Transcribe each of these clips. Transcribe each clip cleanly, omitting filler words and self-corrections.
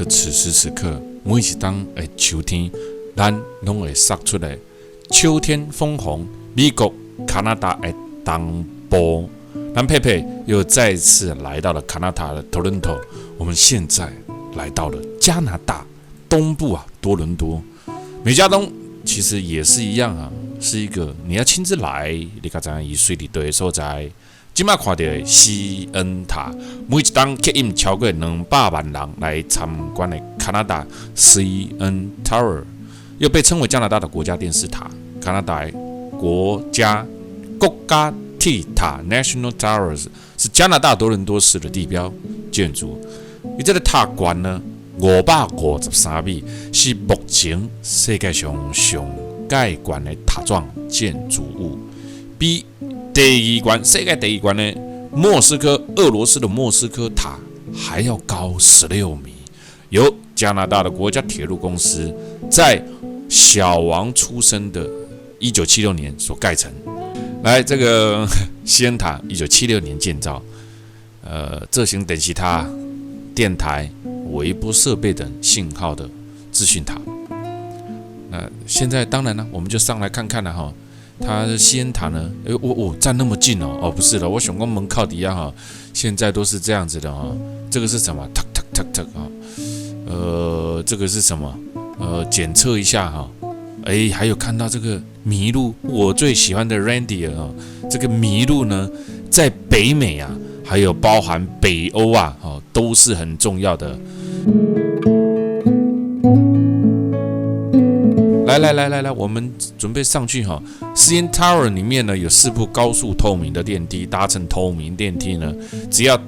此时此刻，每一当秋天，咱拢会杀出来。秋天枫红，美国、加拿大的东部，咱佩佩又再次来到了加拿大的 Toronto。我们现在来到了加拿大东部啊，多伦多。美加东其实也是一样啊，是一个你要亲自来，你看咱以水里对所在。今麦看到的西恩塔，每一档吸引超过200万人来参观的加拿大西恩 Tower， 又被称为加拿大的国家电视塔。加拿大国家铁塔 National Towers 是加拿大多伦多市的地标建筑。而这个塔冠呢，553米，是目前世界上上高悬的塔状建筑物，比第二悬世界第一悬的俄罗斯的莫斯科塔还要高16米。由加拿大的国家铁路公司在小王出生的1976年所盖成。来，这个西恩塔1976年建造，这型电视塔、电台、微波设备等信号的资讯塔。那现在当然了，我们就上来看看了哈。它的西恩塔呢，站那么近哦，不是的，我想讲门靠底下哈，现在都是这样子的哈。这个是什么？这个是什么？检测一下哈。还有看到这个麋鹿，我最喜欢的 reindeer 啊，这个麋鹿呢，在北美啊，还有包含北欧啊，都是很重要的。来，我们准备上去哈。CN Tower 里面呢有4部高速透明的电梯，搭乘透明电梯呢，只要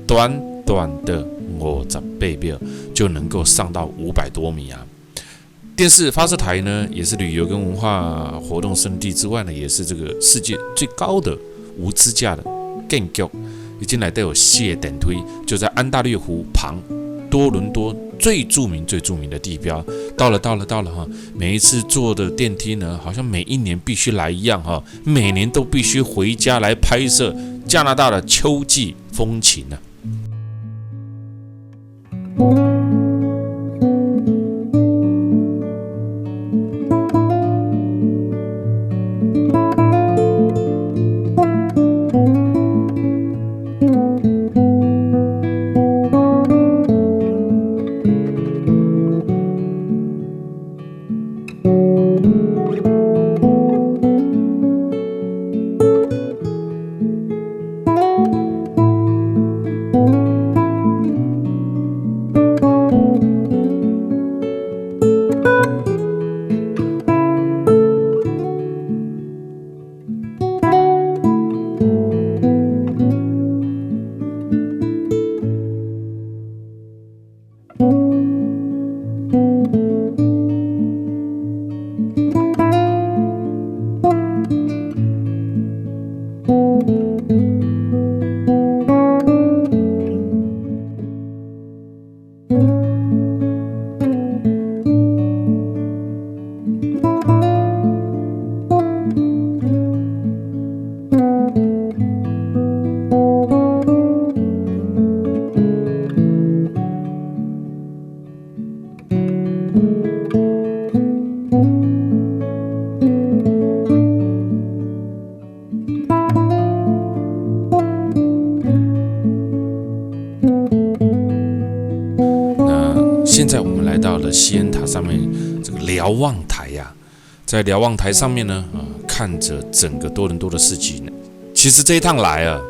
短短的58秒就能够上到500多米啊。电视发射台呢，也是旅游跟文化活动胜地之外呢，也是这个世界最高的无支架的建筑，已经来到有谢电梯，就在安大略湖旁，多伦多最著名的地标。到了哈！每一次坐的电梯呢，好像每一年必须来一样哈，每年都必须回家来拍摄加拿大的秋季风情呢。现在我们来到了西恩塔上面这个瞭望台呀，在瞭望台上面呢，看着整个多伦多的市集呢。其实这一趟来啊，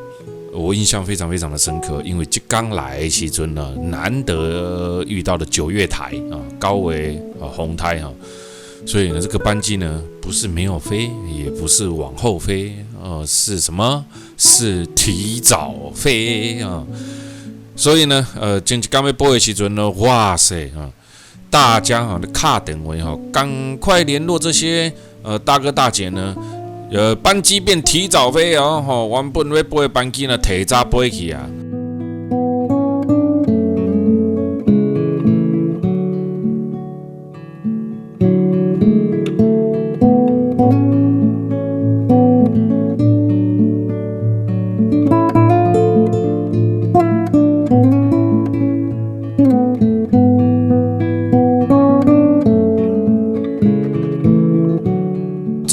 我印象非常的深刻，因为刚来的时阵呢，难得遇到了9月台啊，高维红台哈，所以呢，这个班机呢不是没有飞，也不是往后飞，是什么？是提早飞啊。所以呢，前一天要播的时阵呢，哇塞啊，大家卡电话赶快联络这些大哥大姐呢，班机变提早飞哦，原本要播的班机呢提早飞去啊。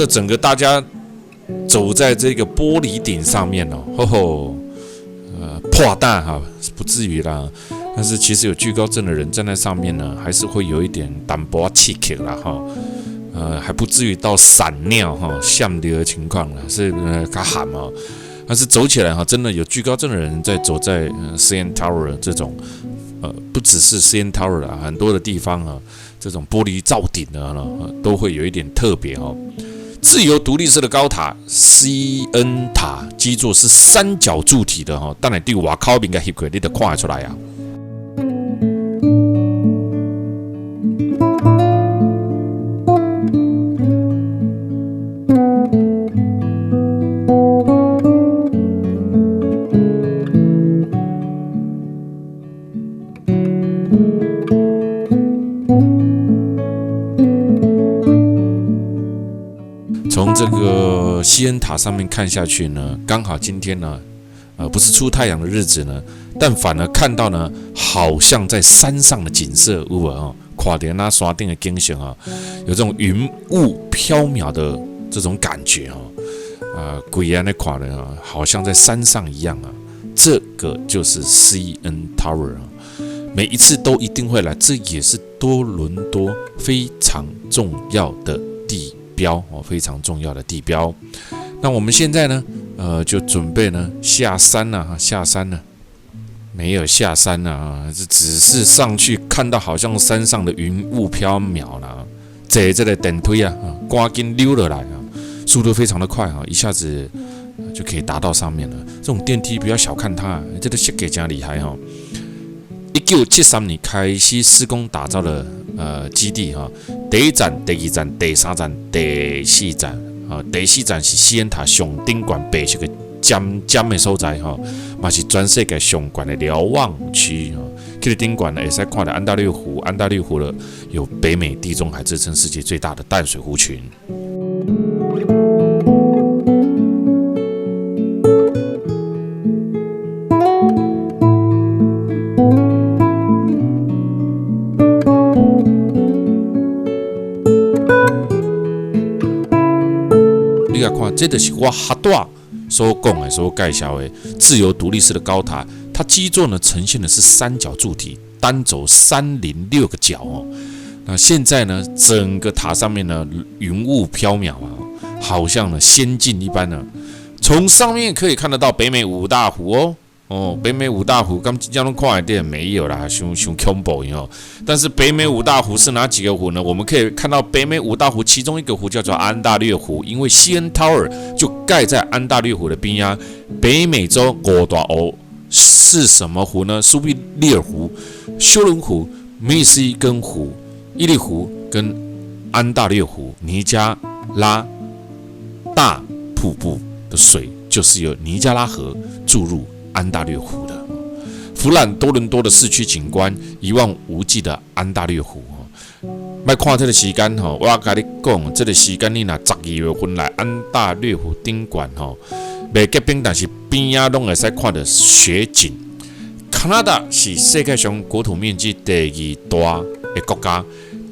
这整个大家走在这个玻璃顶上面破蛋不至于啦。但是其实有惧高症的人站在上面呢，还是会有一点淡薄气咳啦还不至于到闪尿像的情况啦，是较喊但是走起来真的有惧高症的人在走在CN Tower 这种不只是 CN Tower 啦，很多的地方这种玻璃罩顶都会有一点特别自由独立式的高塔 CN 塔基座是三角柱体的但你对外口面嘅翕过，你就看得出来啊。从这个西恩塔上面看下去呢，刚好今天呢，不是出太阳的日子呢，但反而看到呢，好像在山上的景色，看到那山顶的景象有这种云雾飘渺的这种感觉鬼啊，那看的好像在山上一样这个就是 CN Tower 每一次都一定会来，这也是多伦多非常重要的地标非常重要的地标。那我们现在呢，就准备呢下山了下山了，没有下山了只是上去看到好像山上的云雾飘渺了，坐这个电梯赶紧溜了来速度非常的快一下子就可以达到上面了。这种电梯不要小看它，这个设计真厉害1973年开始施工打造的基地第一站、第二站、第三站、第四站第四站是西恩塔上顶悬白色的尖的所在也是全世界上悬的瞭望区去顶悬呢，会使看到安大略湖。安大略湖呢有北美地中海自称世界最大的淡水湖群。你看，这就是我哈大所讲的、所介绍的自由独立式的高塔。它基座呢呈现的是三角柱体，单轴306个角那现在呢，整个塔上面呢云雾飘渺好像呢仙境一般呢。从上面可以看得到北美五大湖北美五大湖，刚即将都看一点没有啦，太恐怖但是北美五大湖是哪几个湖呢？我们可以看到北美五大湖其中一个湖叫做安大略湖，因为CN Tower 就盖在安大略湖的边呀。北美洲五大湖是什么湖呢？苏必利尔湖、休伦湖、密西根湖、伊利湖跟安大略湖。尼加拉大瀑布的水就是由尼加拉河注入安大略湖的，俯览多伦多的市区景观，一望无际的安大略湖。别看这个时间我跟你讲，这个时间你若12月份来安大略湖顶悬未结冰，但是边仔拢会使看到雪景。加拿大是世界上国土面积第2大的国家，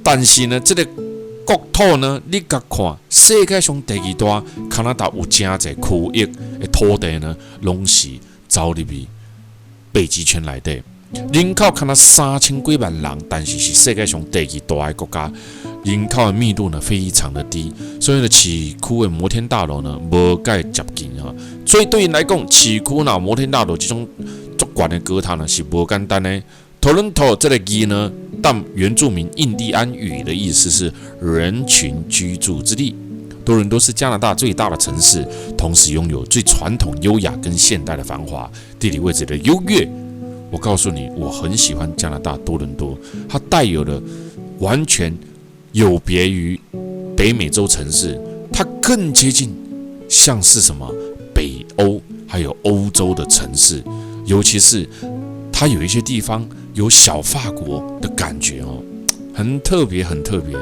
但是呢，这个国土呢，你甲看世界上第2大，加拿大有真侪区域的土地呢，拢是走入去北极圈内底，人口可能3000几万人，但是是世界上第2大的国家，人口的密度呢非常的低，所以呢市区的摩天大楼呢无介接近所以对因来讲，市区那摩天大楼这种足悬的高塔呢是无简单的。Toronto 这个字呢，但原住民印第安语的意思是人群居住之地。多伦多是加拿大最大的城市，同时拥有最传统、优雅跟现代的繁华。地理位置的优越，我告诉你，我很喜欢加拿大多伦多，它带有了完全有别于北美洲城市，它更接近像是什么北欧还有欧洲的城市，尤其是它有一些地方有小法国的感觉很特别，很特别。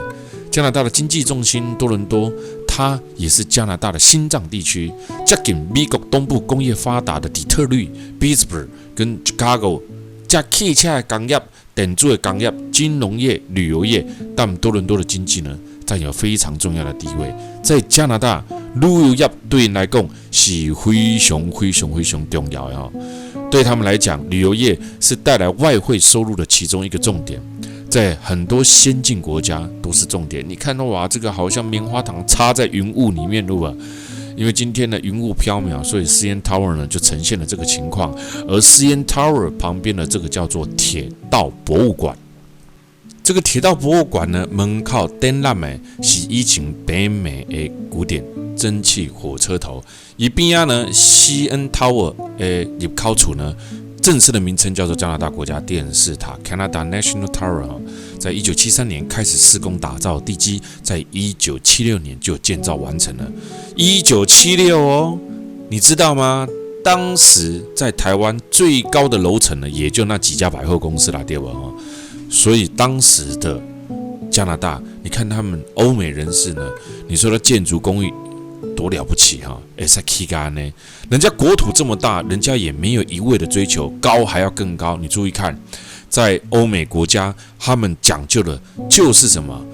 加拿大的经济重心多伦多，它也是加拿大的心脏地区，接近美国东部工业发达的底特律、Pittsburgh 跟 Chicago， 加汽车的工业、电子的工业、金融业、旅游业，但多伦多的经济呢，占有非常重要的地位。在加拿大，旅游业对因来讲是非常重要的。对他们来讲，旅游业是带来外汇收入的其中一个重点，在很多先进国家都是重点。你看到哇，这个好像棉花糖插在云雾里面，对吧？因为今天呢云雾飘渺，所以 CN Tower 呢就呈现了这个情况。而 CN Tower 旁边的这个叫做铁道博物馆。这个铁道博物馆呢，门口展览的是以前北美的古典蒸汽火车头，而边仔呢 CN Tower 的入口处呢，正式的名称叫做加拿大国家电视塔 Canada National Tower。在1973年开始施工打造地基，在1976年就建造完成了。1976哦，你知道吗？当时在台湾最高的楼层呢，也就那几家百货公司啦，对吧？所以当时的加拿大，你看他们欧美人士呢，你说的建筑工艺多了不起哈！在起干呢，人家国土这么大，人家也没有一味的追求高还要更高。你注意看，在欧美国家，他们讲究的就是什么？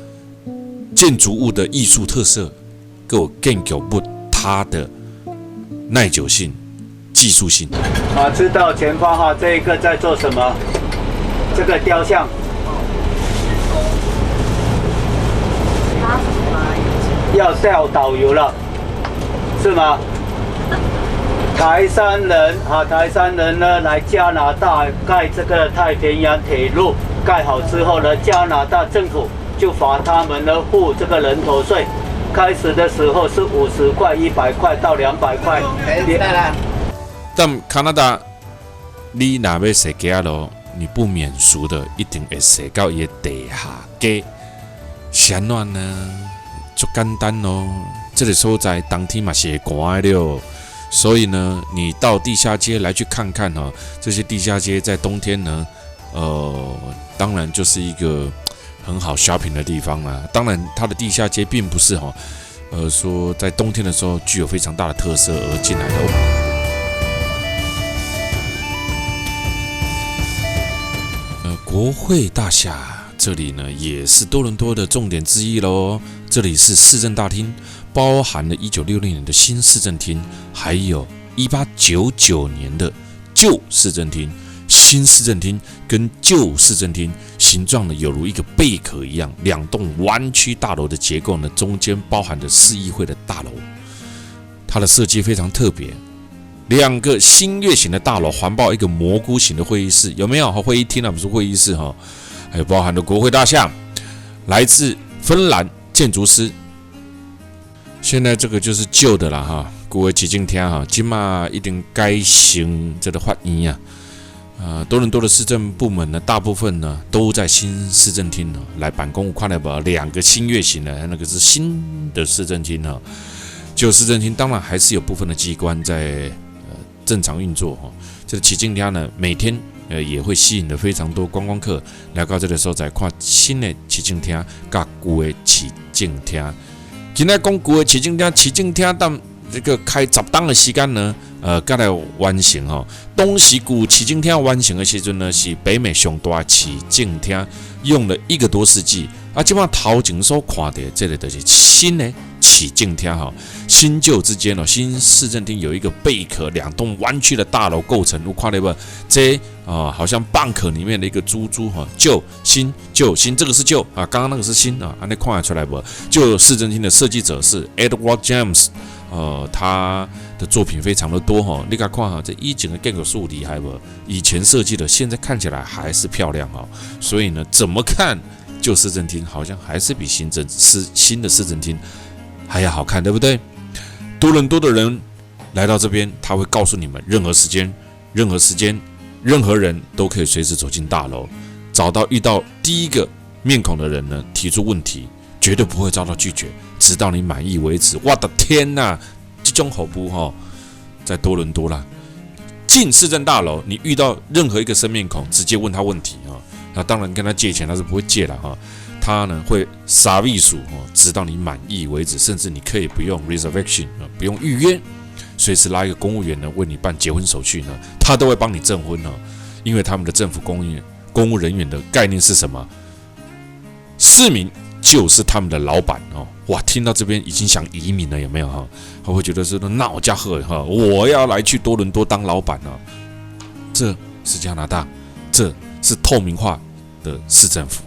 建筑物的艺术特色，给我建构不它的耐久性、技术性。知道前方哈，这一个在做什么？这个雕像。要调导游了，是吗？台山人呢来加拿大盖这个太平洋铁路，盖好之后呢，加拿大政府就罚他们呢付这个人头税。开始的时候是50块、100块到200块。但加拿大，你若要踅街咯，你不免俗的一定会踅到伊的地下街。怎样呢？就简单咯，这个所在当天嘛是会寒的了，所以呢，你到地下街来去看看哈，这些地下街在冬天呢，当然就是一个很好 shopping 的地方啦。当然，它的地下街并不是说在冬天的时候具有非常大的特色而进来的。国会大厦这里呢，也是多伦多的重点之一咯。这里是市政大厅，包含了1966年的新市政厅，还有1899年的旧市政厅。新市政厅跟旧市政厅形状呢，有如一个贝壳一样，两栋弯曲大楼的结构呢，中间包含着市议会的大楼。它的设计非常特别，两个新月形的大楼环抱一个蘑菇形的会议室，有没有？会议厅啊，不是会议室哈。还有包含了国会大厦，来自芬兰建筑师。现在这个就是旧的啦哈，国会市政厅哈，今嘛一定改成这个法院啊。多伦多的市政部门呢，大部分呢都在新市政厅来办公。看到不？两个新月形的，那个是新的市政厅哈。旧市政厅当然还是有部分的机关在正常运作哈。这个市政厅呢，每天也会吸引了非常多观光客来到这个所在看新的市政厅跟旧的市政厅。今天讲旧的市政厅，市政厅但这个开10档的时间呢，才来完成哈。当时旧市政厅完成的时阵呢，是北美上大市政厅，用了1个多世纪。即摆头前所看的这个就是新的市政厅哈。新旧之间新市政厅有一个贝壳2栋弯曲的大楼构成，有看到不？这好像蚌壳里面的一个珠珠哈，旧新旧新，这个是旧啊，刚刚那个是新啊，你看得出来不？旧市政厅的设计者是 Edward James， 他的作品非常的多哈，你看哈，这以前的建筑术厉害不？以前设计的，现在看起来还是漂亮哈，所以呢，怎么看旧市政厅好像还是比新的市政厅还要好看，对不对？多伦多的人来到这边，他会告诉你们，任何时间、任何人都可以随时走进大楼，找到遇到第一个面孔的人呢，提出问题，绝对不会遭到拒绝，直到你满意为止。我的天哪，这种好不好？在多伦多啦，进市政大楼，你遇到任何一个生面孔，直接问他问题啊。那当然跟他借钱他是不会借了哈，他呢会杀秘书直到你满意为止，甚至你可以不用 reservation 不用预约，随时拉一个公务员呢为你办结婚手续呢，他都会帮你证婚因为他们的政府公务人员的概念是什么？市民就是他们的老板哦。哇，听到这边已经想移民了，有没有哈？他会觉得是闹家伙哈，我要来去多伦多当老板了。这是加拿大，这是透明化的市政府。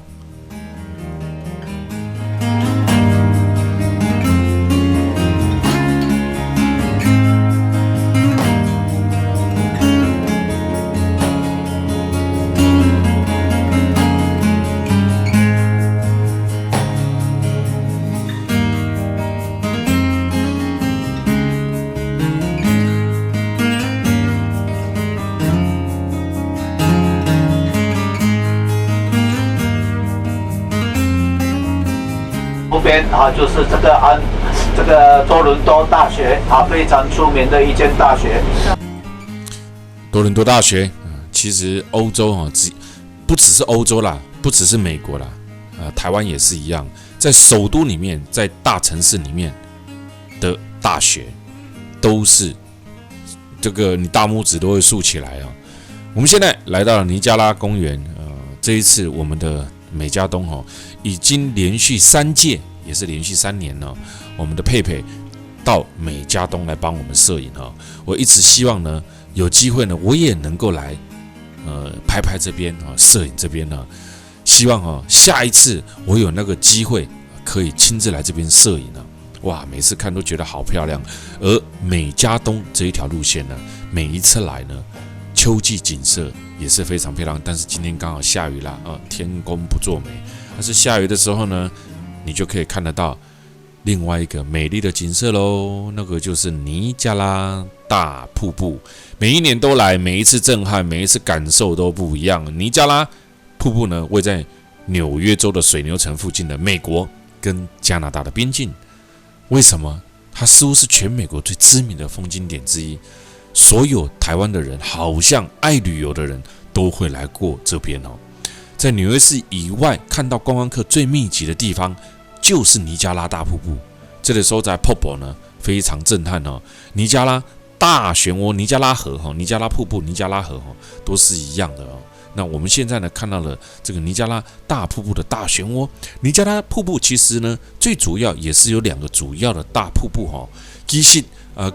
右边就是这个多伦多大学非常出名的一间大学。多伦多大学，其实欧洲不只是欧洲啦，不只是美国啦，台湾也是一样，在首都里面，在大城市里面的大学，都是这个你大拇指都会竖起来啊。我们现在来到了尼加拉公园，这一次我们的美加东已经连续3届，也是连续3年了。我们的佩佩到美加东来帮我们摄影我一直希望呢，有机会呢，我也能够来拍拍这边摄影这边呢。希望下一次我有那个机会可以亲自来这边摄影哇，每次看都觉得好漂亮。而美加东这一条路线呢，每一次来呢，秋季景色也是非常漂亮。但是今天刚好下雨啦天公不作美。但是下雨的时候呢，你就可以看得到另外一个美丽的景色咯，那个就是尼加拉大瀑布。每一年都来，每一次震撼，每一次感受都不一样。尼加拉瀑布呢，位在纽约州的水牛城附近的美国跟加拿大的边境。为什么？它似乎是全美国最知名的风景点之一。所有台湾的人，好像爱旅游的人都会来过这边在纽约市以外，看到观光客最密集的地方，就是尼加拉大瀑布。这里所在瀑布呢，非常震撼尼加拉大漩涡、尼加拉河尼加拉瀑布、尼加拉河都是一样的那我们现在呢，看到了这个尼加拉大瀑布的大漩涡。尼加拉瀑布其实呢，最主要也是有2个主要的大瀑布其实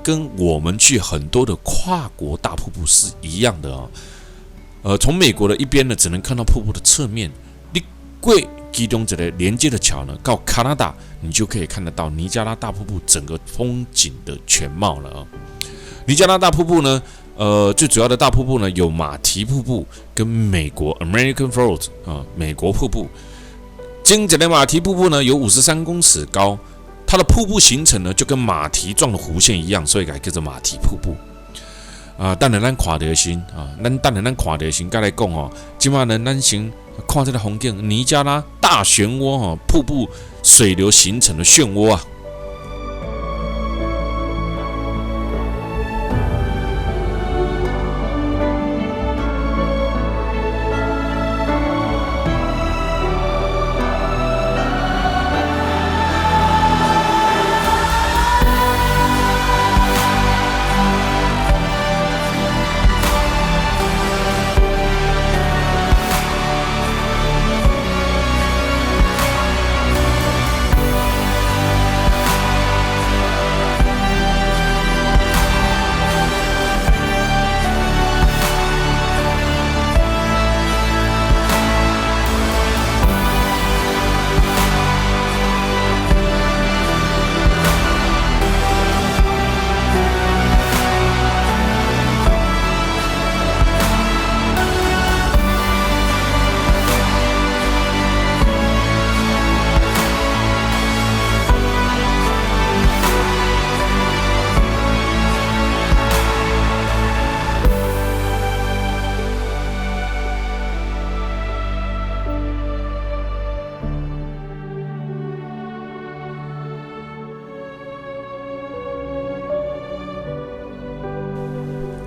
跟我们去很多的跨国大瀑布是一样的从美国的一边呢，只能看到瀑布的侧面。你过其中这个连接的桥呢，到加拿大，你就可以看得到尼加拉大瀑布整个风景的全貌了尼加拉大瀑布呢，最主要的大瀑布呢，有马蹄瀑布跟美国 American Falls 美国瀑布。经这个马蹄瀑布呢，有53公尺高，它的瀑布形成呢，就跟马蹄状的弧线一样，所以才叫做马蹄瀑布。等下咱看到先等下咱看到先，再来讲今晚呢，咱先看这个风景，尼加拉大漩涡瀑布水流形成的漩涡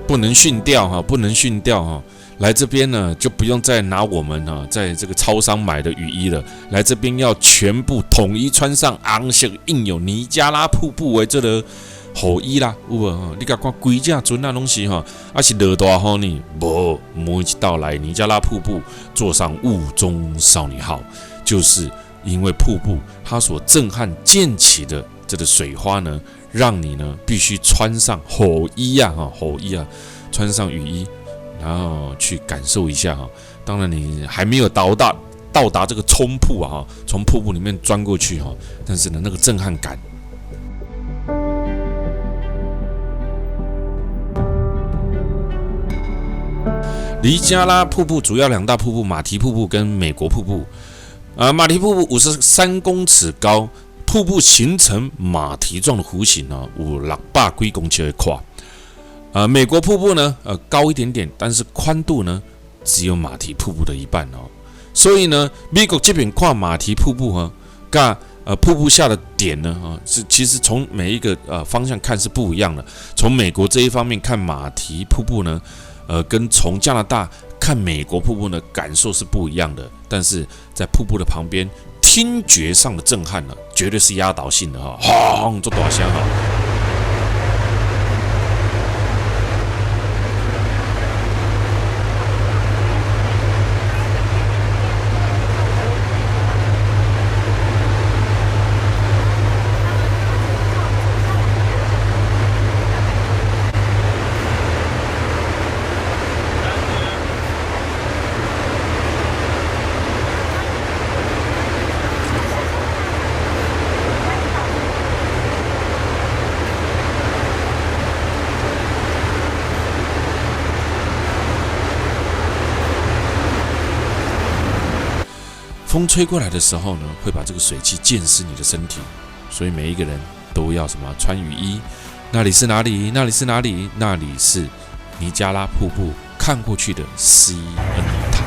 不能训掉不能训掉来这边呢，就不用再拿我们在这个超商买的雨衣了。来这边要全部统一穿上红色印有尼加拉瀑布为这个雨衣啦，有无你甲看规只船拢是是落大雨呢，无每一道来尼加拉瀑布坐上雾中少女号，就是因为瀑布它所震撼溅起的这个水花呢，让你呢必须穿上雨衣啊，穿上雨衣，然后去感受一下哈。当然你还没有到达这个冲瀑啊，从瀑布里面钻过去哈，但是呢那个震撼感。尼加拉瀑布主要2大瀑布，马蹄瀑布跟美国瀑布。马蹄瀑布53公尺高，瀑布形成马蹄状的弧形呢，有600几公尺的宽。美国瀑布呢，高一点点，但是宽度呢只有马蹄瀑布的一半哦。所以呢，美国这边看马蹄瀑布哈，跟瀑布下的点呢，其实从每一个方向看是不一样的。从美国这一方面看马蹄瀑布呢，跟从加拿大看美国瀑布呢，感受是不一样的。但是在瀑布的旁边，听觉上的震撼呢，绝对是压倒性的哈，轰，这大声哈。风吹过来的时候呢，会把这个水汽溅湿你的身体，所以每一个人都要什么穿雨衣。那里是哪里？那里是哪里？那里是尼加拉瀑布看过去的西恩塔。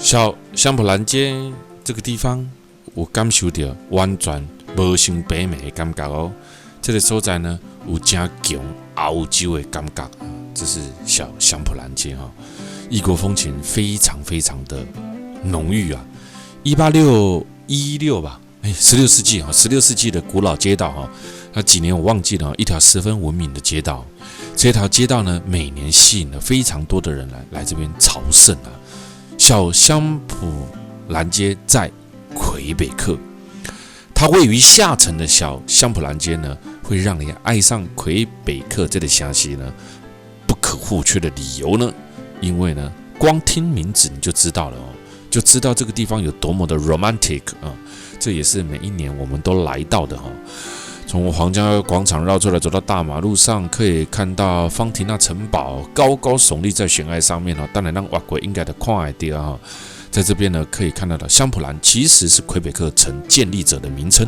小香普兰街这个地方，我感受到完全无像北美的感觉哦。这个所在呢，有真强欧洲的感觉，这是小香普兰街哈。异国风情非常非常的浓郁啊。1816吧，16世纪哈，16世纪的古老街道哈，那几年我忘记了，一条十分文明的街道。这条街道呢，每年吸引了非常多的人来这边朝圣啊。小香普兰街在魁北克，它位于下层的小香普兰街呢，会让你爱上魁北克这个城市呢不可或缺的理由呢，因为呢，光听名字你就知道了哦，就知道这个地方有多么的 romantic 啊，这也是每一年我们都来到的哈。从皇家广场绕出来，走到大马路上，可以看到方提纳城堡高高耸立在悬崖上面哈。当然，让外国应该的看得到哈。在这边呢可以看到的香普兰其实是魁北克城建立者的名称，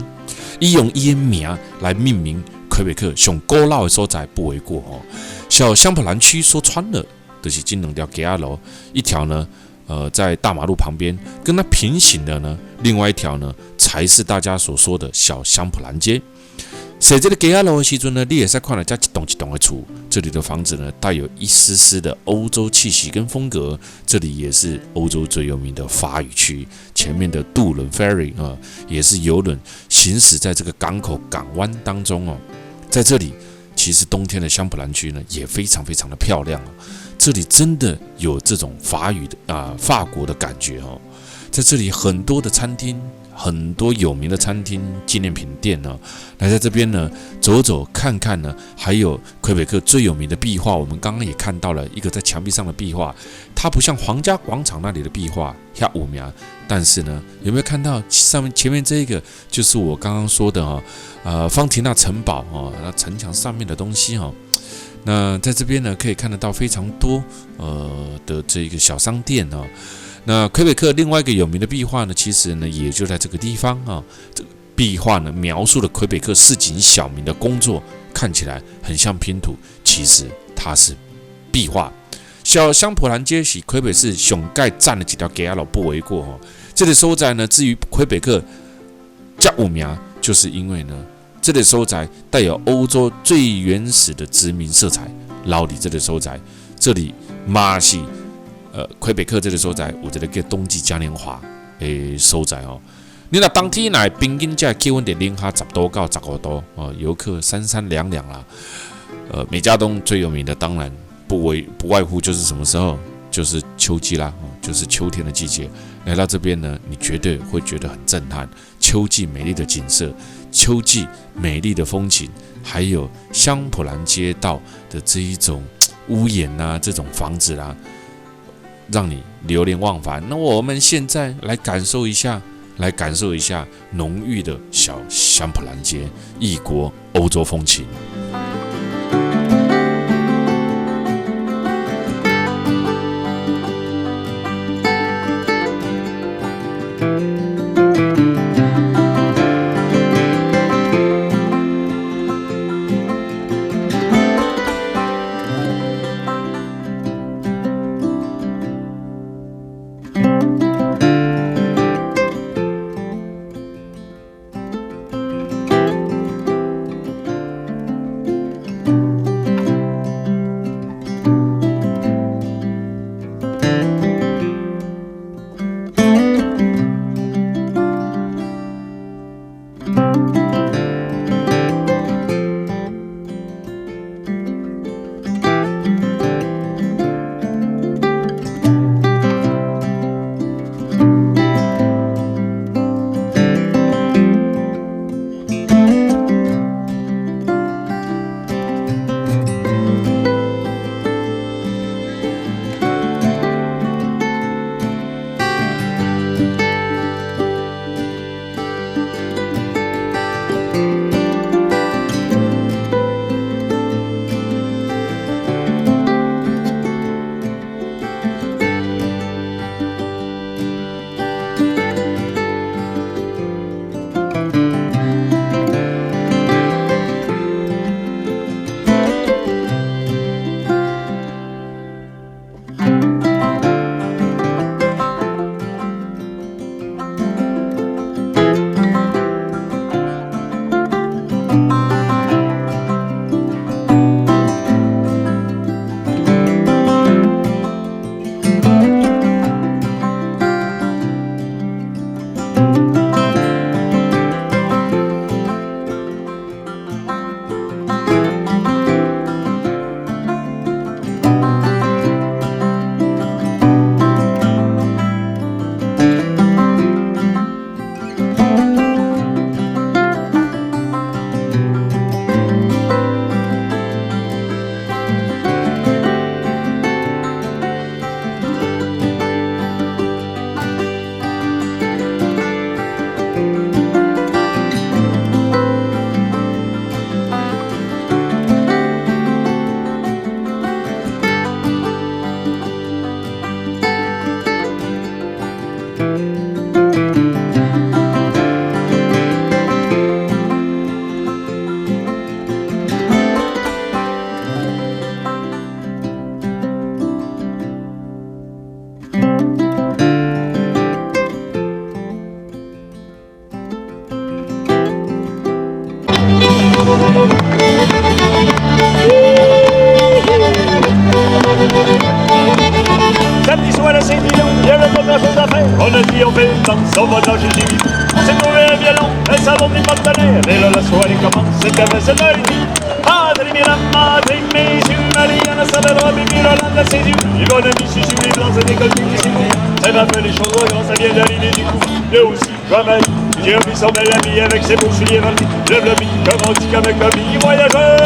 以用伊名来命名魁北克上古老的所在不为过哦。小香普兰区说穿了，就是这两条街路，一条呢在大马路旁边，跟它平行的呢，另外一条呢才是大家所说的小香普兰街。在这个街路的时阵呢，你也是看到这一栋一栋的厝，这里的房子呢带有一丝丝的欧洲气息跟风格。这里也是欧洲最有名的法语区，前面的渡轮 ferry 也是游轮行驶在这个港口港湾当中哦。在这里，其实冬天的香普兰区呢也非常非常的漂亮哦。这里真的有这种法国的感觉哦。在这里很多的餐厅，很多有名的餐厅、纪念品店呢，来在这边呢走走看看呢，还有魁北克最有名的壁画，我们刚刚也看到了一个在墙壁上的壁画，它不像皇家广场那里的壁画遐有名，但是呢，有没有看到前面这一个，就是我刚刚说的方提纳城堡那城墙上面的东西那在这边呢，可以看得到非常多的这个小商店那魁北克另外一个有名的壁画呢，其实呢也就在这个地方这个壁画呢描述了魁北克市井小民的工作，看起来很像拼图，其实它是壁画。小香普兰街是魁北市上盖占了几条街路不为过这里所在呢，至于魁北克这有名，就是因为呢这里所在带有欧洲最原始的殖民色彩。老李这里所在，这里嘛是魁北克这个所在有一个叫冬季嘉年华的所在你若冬天来，平均这气温在零下10度到15度游客三三两两啦。美加东最有名的当然不外乎就是什么时候，就是秋季啦就是秋天的季节。来到这边呢，你绝对会觉得很震撼，秋季美丽的景色，秋季美丽的风景，还有香普兰街道的这一种屋檐这种房子啦，让你流连忘返。那我们现在来感受一下浓郁的小香普兰街，异国欧洲风情。soit la Saint-Guillaume, il y avait pas grand chose à faire. On a dit on fait le temps, on va dans chez lui. On s'est trouvé un violon, un salon des partenaires. Et là la soirée commence, c'était à 7h30. Madre mia, madre mia, su Mariana, Salero, Bibi, Rolanda, c'est du. Yvonne, Michi, sur les blancs, c'est des colles qui s'y font. Ça m'a fait les choses grands, ça vient d'arriver du coup. Et aussi, comme elle, j'ai remis son bel ami avec ses beaux souliers vernis. Lève le bille, comme on dit, comme un commis voyageur.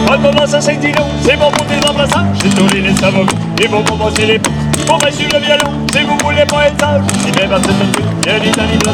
On commence à Saint-Dino, c'est bon pour tes embrassants. J'ai tourné les savocs, et vont m'embrasser les pouces. Pour me suivre le violon, si vous voulez pas être sage. Si même à cette nuit, il y a des amis de la